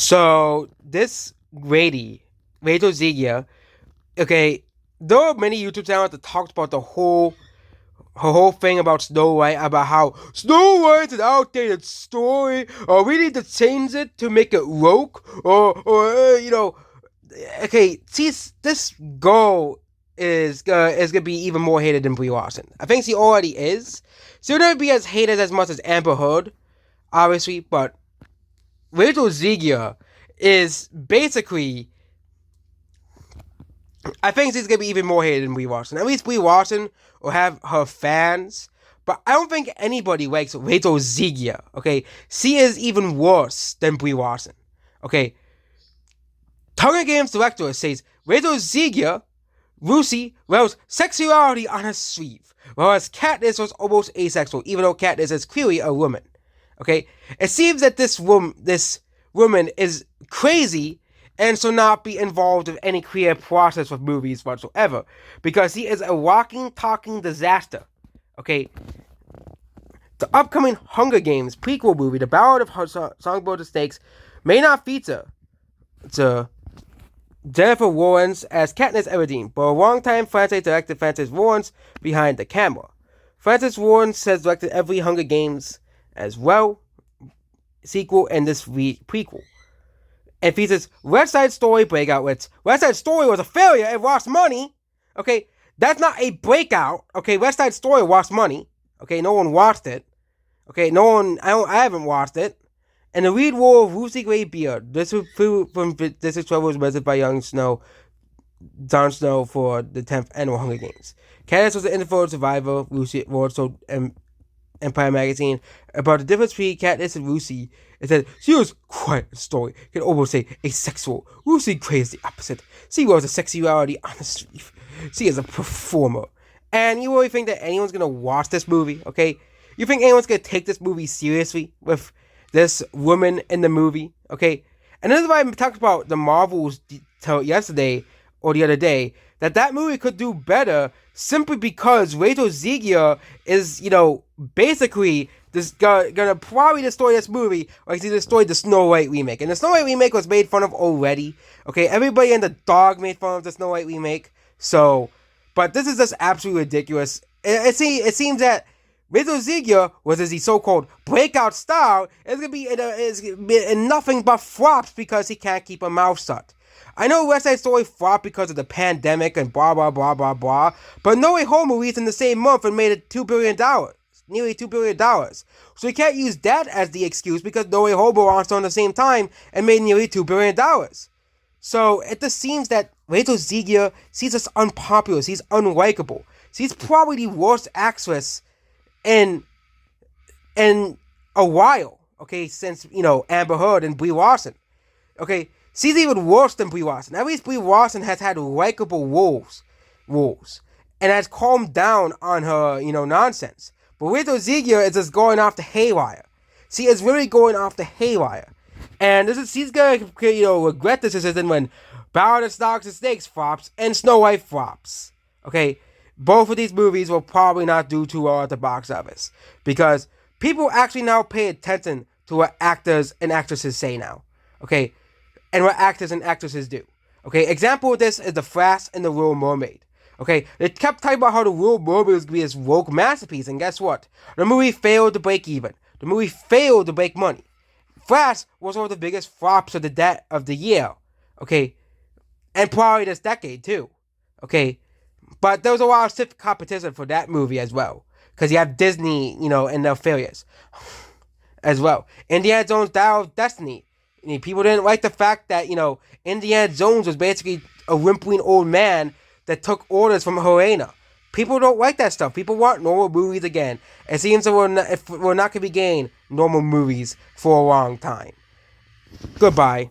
So this Rachel Zeigler, okay, there are many YouTube channels that talked about her whole thing about Snow White, about how Snow White's an outdated story, or we need to change it to make it woke, okay, see, this girl is gonna be even more hated than Brie Larson. I think she already is. She'll never be as hated as much as Amber Heard, obviously, but Rachel Zeigler is basically, I think she's gonna be even more hated than Brie Larson. At least Brie Larson will have her fans, but I don't think anybody likes Rachel Zeigler. Okay, she is even worse than Brie Larson. Okay, Hunger Games director says Rachel Zeigler, Lucy, wears sexuality on her sleeve, whereas Katniss was almost asexual, even though Katniss is clearly a woman. Okay, it seems that this woman is crazy and shall not be involved in any creative process with movies whatsoever, because he is a walking, talking disaster. Okay, the upcoming Hunger Games prequel movie, The Ballad of Songbird and Snakes, may not feature Jennifer Lawrence as Katniss Everdeen, but a longtime franchise director Francis Lawrence behind the camera. Francis Lawrence has directed every Hunger Games as well, sequel and this prequel. It features West Side Story breakout, which West Side Story was a failure, it lost money. Okay, that's not a breakout. Okay, West Side Story lost money. Okay, no one watched it. Okay, I haven't watched it. And the lead role of Lucy Gray Beard. This was from District 12 was visited by Jon Snow for the 10th annual Hunger Games. Katniss was an influential survivor. Lucy wrote told Empire magazine about the difference between Katniss and Lucy. It said she was quite a story. You can almost say asexual. Lucy Gray is the opposite. She wears a sexuality on the sleeve. She is a performer. And you really think that anyone's gonna watch this movie? Okay, you think anyone's gonna take this movie seriously with this woman in the movie? Okay, and this is why I talked about the Marvels yesterday or the other day, that movie could do better simply because Rachel Zeigler is, basically gonna probably destroy this movie, like she destroyed the Snow White remake. And the Snow White remake was made fun of already. Okay, everybody and the dog made fun of the Snow White remake. So, but this is just absolutely ridiculous. It seems that Rachel Zeigler, with his so-called breakout style, is gonna be in nothing but flops because he can't keep a mouth shut. I know West Side Story flopped because of the pandemic and blah blah blah blah blah, but No Way Home released in the same month and made it $2 billion, nearly $2 billion. So you can't use that as the excuse because No Way Home launched on the same time and made nearly $2 billion. So it just seems that Rachel Zeigler, she's just unpopular, she's unlikable. She's probably the worst actress in a while, okay, since, Amber Heard and Brie Larson. Okay, she's even worse than Brie Larson. At least Brie Larson has had likable roles, and has calmed down on her, nonsense. But Rachel Zeigler is just going off the haywire. She is really going off the haywire. And she's gonna, regret this decision when Ballad of Songbirds and Snakes flops and Snow White flops. Okay, both of these movies will probably not do too well at the box office because people actually now pay attention to what actors and actresses say now. Okay, and what actors and actresses do. Okay, example of this is The Flash and The Little Mermaid. Okay, they kept talking about how The Little Mermaid was going to be this woke masterpiece, and guess what? The movie failed to break even. The movie failed to make money. Flash was one of the biggest flops of the year. Okay, and probably this decade too. Okay, but there was a lot of stiff competition for that movie as well, because you have Disney, and their failures as well. Indiana Jones Dial of Destiny. People didn't like the fact that, Indiana Jones was basically a whimpering old man that took orders from Helena. People don't like that stuff. People want normal movies again. It seems that we're not going to be getting normal movies for a long time. Goodbye.